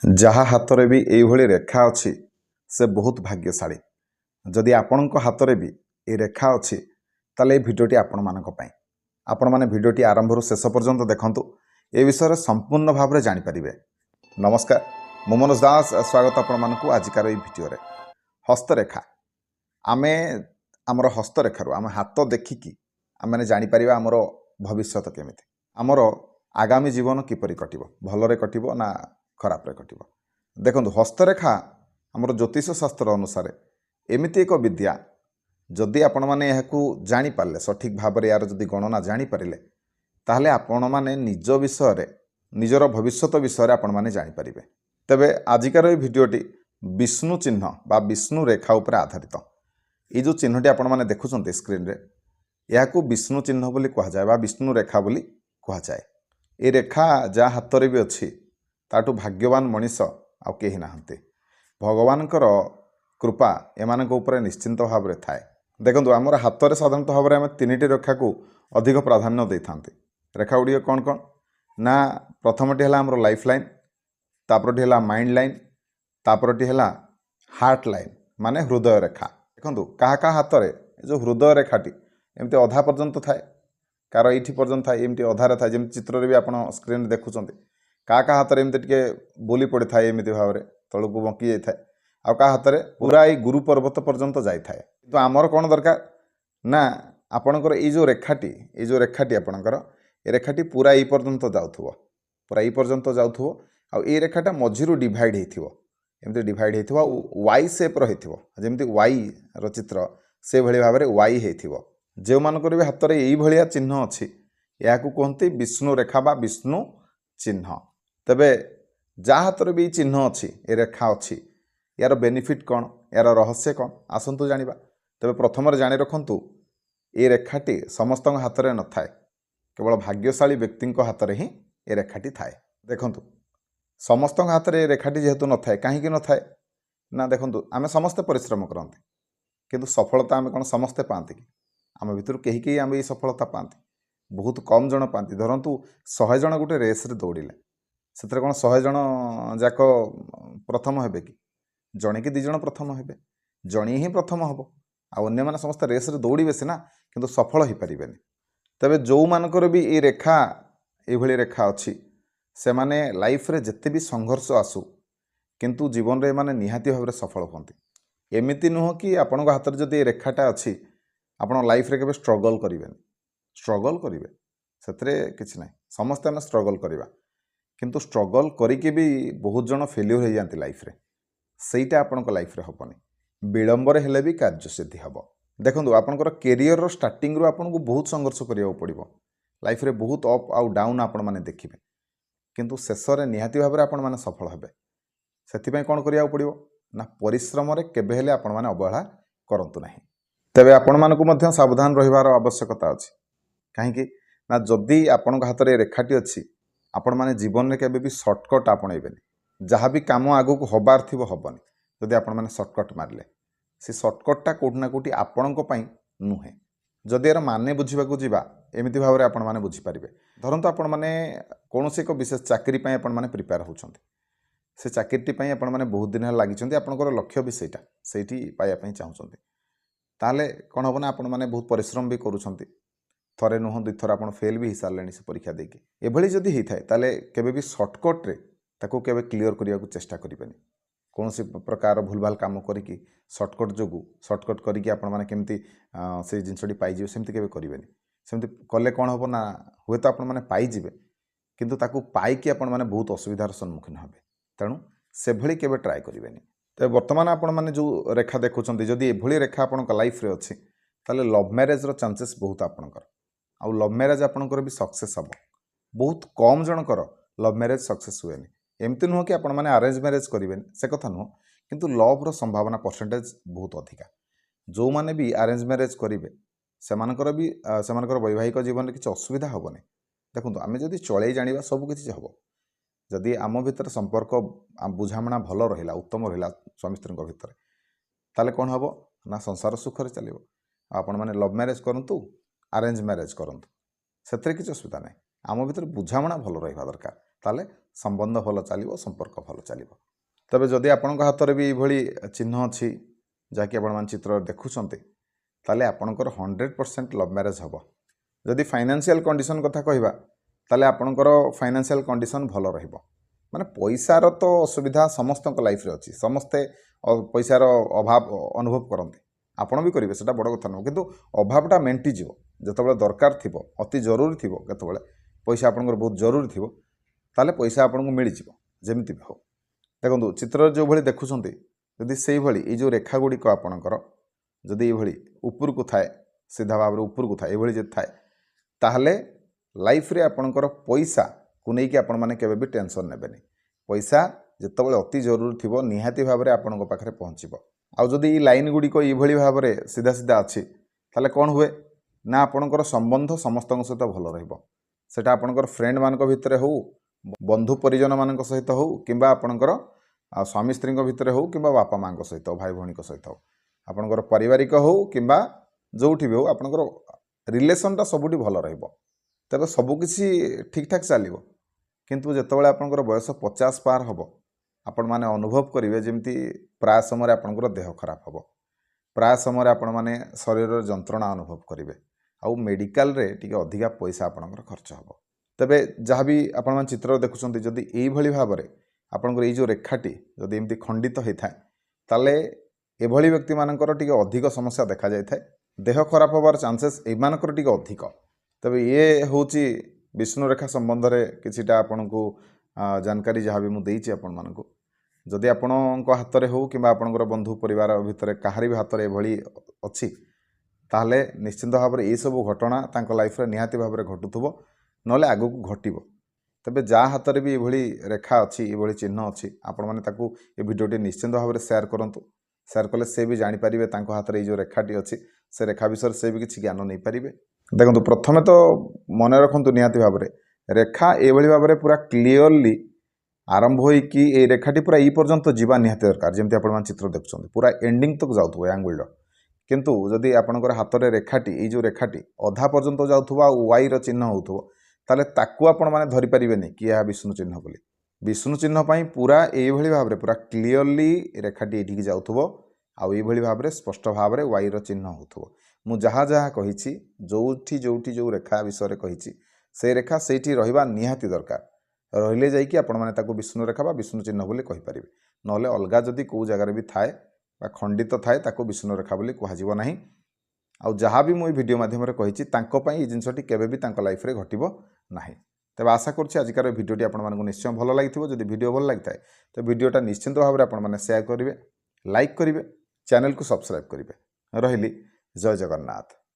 जहाँ हाथ में भी यही रेखा अच्छी से बहुत भाग्यशाली। जदि आपण हाथ भी ये रेखा अच्छी ताले भिडियोटी आपण मानी आपण मैंने भिडियोटी आरंभ शेष पर्यंत देखंतु ए विषय संपूर्ण भाव में जानीपारे। नमस्कार, मु मनोज दास, स्वागत आपण मानक आजिकार भिडियो। हस्तरेखा आमे आमर हस्तरेखार आम हाथ देखिकी आम जापर आमर भविष्य केमी आमर आगामी जीवन किपरि कटिबो, भलरे कटिबो ना खराब रे कटिबो। देखंतु हस्तरेखा आमर ज्योतिष शास्त्र अनुसार एमिति एक विद्या जदि आपण माने एहाकू जानि पारले, सठिक भाव में यार जदि गणना जानि पारिले ताहले आपण माने निज विषय रे निजर भविष्यत विषय आपण माने जानि पारिबे। तबे आजिकार ए भिडियोटी विष्णु चिन्ह बा विष्णु रेखा उपर आधारित। ये जो चिन्हटी आपण माने देखुछन्ते स्क्रीन रे याकू विष्णु चिन्ह बोली कहा जाय बा विष्णु रेखा बोली कहा जाय। ए रेखा जा हाथ रे भी अछि ताटू भाग्यवान मनीष आउ केही नाहंते। भगवानकर कृपा एमानक ऊपर निश्चिंत भाव में थाए। देखंतु आमर हाथ में साधारणतः भाव में आम तीनिटी रेखा को अधिक प्राधान्य दे थांते। रेखा गुड़ी कौन कौन ना प्रथमटी है आमर लाइफ लाइन, तापरटी है माइंड लाइन, तापरटी है हार्ट लाइन माने हृदय रेखा। देखंतु क्या हाथ में जो हृदय रेखाटी एमती अधा पर्यंत थाए, कार ये पर्यंत थाए, एमती अधारे थाए, जमी चित्र भी आप स्क्रीन देखुंत। क्या हाथ में एमती टे बोली पड़ी थाए, एमती भाव में तलक बंकी जाए। आ का हाथ में पूरा ये गुरु पर्वत पर्यंत जाए। तो आमर कौन दरकार ना आपणकर ये जो रेखाटी आपणकर ये रेखाटी पूरा ये पर्यंत जाऊथुव, पूरा ये पर्यंत जाऊथुव। आ ये रेखाटा मझिरु डिवाइड होइथिव, एमती डिवाइड होइथिव, वाई शेप रहिथिव, जेमती वाई रो चित्र से भली भाव में वाई होइथिव। जो मानकर भी हाथ में यही भलिया चिन्ह अच्छी याकू कहते विष्णु रेखा बा विष्णु चिन्ह। तबे जा हाथ में भी चिन्ह अच्छी, ये रेखा अच्छी, यार बेनिफिट कौन, यार रहस्य कौन, आसतु जानिबा। तबे प्रथम जानी रखंतु ये रेखाटी समस्त हाथ में न थाए, केवल भाग्यशाली व्यक्ति हाथ में ही ये रेखाटी थाए। देखंतु समस्त हाथ में रेखाटी जेहेतु न थाए, कहीं न थाए ना देखंतु आमे समस्ते परिश्रम करते किंतु सफलता आमे कौन समस्ते पाती कि आम भितर कहीं कहीं आम ये सफलता पाती, बहुत कम जन पाती। धरतु 100 जन गोटे रेस रे दौड़िले से कौन 100 जन जाक प्रथम हे कि जड़े कि 2 जन प्रथम हे, जड़े ही प्रथम हम आने मैंने समस्त रेस रे दौड़े सीना किंतु सफल हो पारे। तेरे जो मानकर भी ये रेखा ये रेखा अच्छी से माने लाइफ रे जिते भी संघर्ष आसू किंतु जीवन रे माने निहाती भाव में सफल होती। एमती नुह कि आपण हाथ में जब ये रेखाटा अच्छी आपण लाइफ रे केबे स्ट्रगल करेंगे, स्ट्रगल करेंगे से किसी ना, समस्ते आम स्ट्रगल करवा किंतु स्ट्रगल करके भी बहुत जन फेल्यूर हो जाती लाइफ रे। सहीटा आपण लाइफ रे हबनी, विलंबर हेले भी कार्यसिद्धि हम। देखो आपंकर कैरियर स्टार्टिंग रू आपको बहुत संघर्ष करिया पड़ो, लाइफ रे बहुत अप आउ डाउन आपण मैंने देखिए किंतु शेष में निहाती भाव में आपण मैंने सफल हेबे। से कौन करिया पड़ो ना परिश्रम रे केबे हेले आपण मैंने अवहेला करंतु नहीं। तेबे आपण मानकु मध्य सावधान रहिबार आवश्यकता अछि। कहीं ना जदि आपण हाथ में रेखाटी अच्छी आपण मैंने जीवन में केबे भी सर्टकट आपणेबेनी, जहाँ भी कम आगू को हबार थी हबनी जदि आपण मैंने सर्टकट मारे से सर्टकटा कौटि ना कौटि आपण नुहे। जदि यार माने बुझा जावा एमती भाव में आपण मैंने बुझीपारे। धरतु आपण मैंने कौन एक विशेष चाकरी आपण मैंने प्रिपेयर होती, से चाकरीटी आपण मैंने बहुत दिन लगी, आपंकर लक्ष्य भी सहीटा सही पाइबापी चाहते, ताहले कौन हम ना आपण मैंने बहुत परिश्रम भी करुँच, थरे नुह 2 थर आप फेल भी हो सारे से परीक्षा देकी। एभली जदि होता है ताले केबे भी सर्टकट्रे ताको केबे क्लीयर करने को चेष्टा करें। कौन सी प्रकार भूल भाल काम करी सर्टकट जो सर्टकट करके आपण मैंने केमती से जिनसटी पाइबे सेमती केबे करेंगे। सेमती कले कौन हम ना हुए तो आपण मैंने पाइबे किंतु ताकू पाइकी आपण मैंने बहुत असुविधार सम्मुखीन हे। तेणु से भली केबे ट्राए करेंगे। तो बर्तमान आपण मैंने जो रेखा देखुं जदि एभली रेखा आपण लाइफ रे अच्छी ताले लव मैरेज रो चांसेस बहुत आपणकर, आउ लव मैरेज आपणकर भी सक्सेस हम। बहुत कम जनकर लव मैरेज सक्सेस हुए। एमती नुह कि आपण मैंने अरेंज मैरेज करेंगे से कथा नुह, किंतु लव रो संभावना परसेंटेज बहुत अधिका। जो माने भी अरेंज मैरेज करेंगे सेमानकर भी सेमानकर वैवाहिक जीवन में किसी असुविधा हेनी। देखो आम जदि चल जाना सबकि हम, जदि आम भीतर संपर्क बुझामणा भल रहा, उत्तम रहा स्वामी स्त्री भितर, ताले कौन हम ना संसार सुखर चलो। आपण मैंने लव मैरेज करंतु अरेंज मैरेज करंतु से किसी असुविधा ना, आम भीतर बुझामणा भल रहा दरकार, ताले संबंध भल चलो संपर्क भल चलो। तबे जदि आपण हाथ में भी ये चिन्ह अच्छी जहाँकि आपण चित्र देखुंत ताले आपणकर 100% लव मैरेज हम। जदि फाइनेंशियल कंडीशन कथा कहवा ताले आपणकर फाइनेंशियल कंडीशन भल रहिबो। माने पैसार तो असुविधा समस्त लाइफ रे अच्छी, समस्ते पैसार अभाव अनुभव करते, आपण भी करेंगे सेटा बड़ कथा नुह, किंतु अभावटा मेंटी जीव जिते दरकार थी अति जरूरी थी केतबेले पैसा आपंकर बहुत जरूरी थी ताले पैसा आपन को मिल जाव जमी भी हो। देखो चित्र जो भली देखुं जदि से भाई ये जो रेखा गुड़िक आपणकर जदि ये ऊपर को थाए सीधा भाव में ऊपर को थाए ये थाए ताहले लाइफ रे आपणकर पैसा को लेकिन आपण मैंने केवे भी टेंशन नेबेनी। पैसा जितेबाला अति जरूरी थी निहाती भाव में आपण पाखे पहुँचब। आउ जदि लाइन गुड़िक ये भाव में सीधा सीधा अच्छी ताले कौन हुए ना आपणकर संबंध समस्त सहित भल रहा आपणकर फ्रेंड मान भितर हो, बंधु परिजन मान सहित हो, कि आपणकर स्वामी स्त्री भितर हो, कि बापा माँ सहित भाई भौणी सहित हो, आपणकर पारिवारिक हो कि जोठी भी हो आपणकर रिलेशनटा सबुठी भल रहिबो। तबे सबकिछि ठीक ठाक चलो। किंतु जितेबाला आपणकर बयस 50 पार हम आपण मैंने अनुभव करेंगे जमी प्राय समय आपणकर देह खराब हम, प्राय समय आपण मैंने शरीर जंत्रणा अनुभव करेंगे आउ मेडिकल रे टिके अधिका पैसा आपणकर खर्च हम। तबे जहाँ भी आपण चित्र देखुं जदि यही भाव में आपणकर ये जो रेखाटी जदि एमती खंडित होता है ताले एभली व्यक्ति मानकर टिके अधिक समस्या देखा जाए था, देह खराब होबार चांसेस एमानकर टिके अधिक। तबे ये होची विष्णु रेखा संबंध रे किछिटा आपन को जानकारी जहाँ भी मुझे देइछि आपण मानकु। जदि आपण हाथ में हो कि आपणकर बंधु परिवार भितर कहारी भी हाथ में एभली अच्छी ताहले निश्चिंत भाव में ये सब घटना तांको लाइफ रे निहाती भाव में घटुथबो नले आगु को घटिबो। तबे जा हाथ में भी ये रेखा अच्छी ये चिन्ह अच्छी आपण मैंने ताकू ये वीडियोटी निश्चिंत भाव में शेयर करंतु। शेयर कले से भी जानीपारे तांको हाथ में ये जो रेखाटी अच्छी से रेखा विषय से भी किसी ज्ञान नहीं पारे। देखो प्रथम तो मन रखु निहाती भाव में रेखा ये भाव में पूरा क्लीयरली आरंभ होइकी ए रेखाटी पूरा पर्यंत जीवा निहाती दरकार जमी आप चित्र देखुं पूरा एंडिंग तक जाऊँ आंगुल। किंतु जदि आपणकर हाथ में रेखाटी ये जो रेखाटी अधा पर्यंत जाऊँ वाई चिन्ह हो ताले ताकू आपण माने धरि परिबेनी कि यह विष्णु चिन्ह बोली। विष्णु चिन्ह पई पूरा एई भली भाव रे पूरा क्लियरली रेखाटी एठी जाउथबो आउ एई भली भाव रे स्पष्ट भाव रे वाई रो चिन्ह होथबो। मु जहाँ जहाँ कहिछि जोठी जोठी जो रेखा विषय रे कहिछि से रेखा सेठी रहिबा निहाती दरकार, रहिले जाई कि आपण माने ताकू विष्णु रेखा बा विष्णु चिन्ह बोली कहि परिबे। नले अलगा जदि को जगह रे भी थाए बा खंडित थाए ताकू विष्णु रेखा बोली कहजिबो नाही। आउ जहाँ भी मुझे वीडियो माध्यम कही ये जिनसटी केबे भी तांको लाइफ रे घटिबो नाही। तेज आशा करुँच आजिकार वीडियोटी आपको निश्चय भल लगी। जदि वीडियो भल लगी तो वीडियोटा निश्चिंत भाव में आपने शेयर करेंगे, लाइक करेंगे, चैनल को सब्सक्राइब करेंगे। रही जय जगन्नाथ।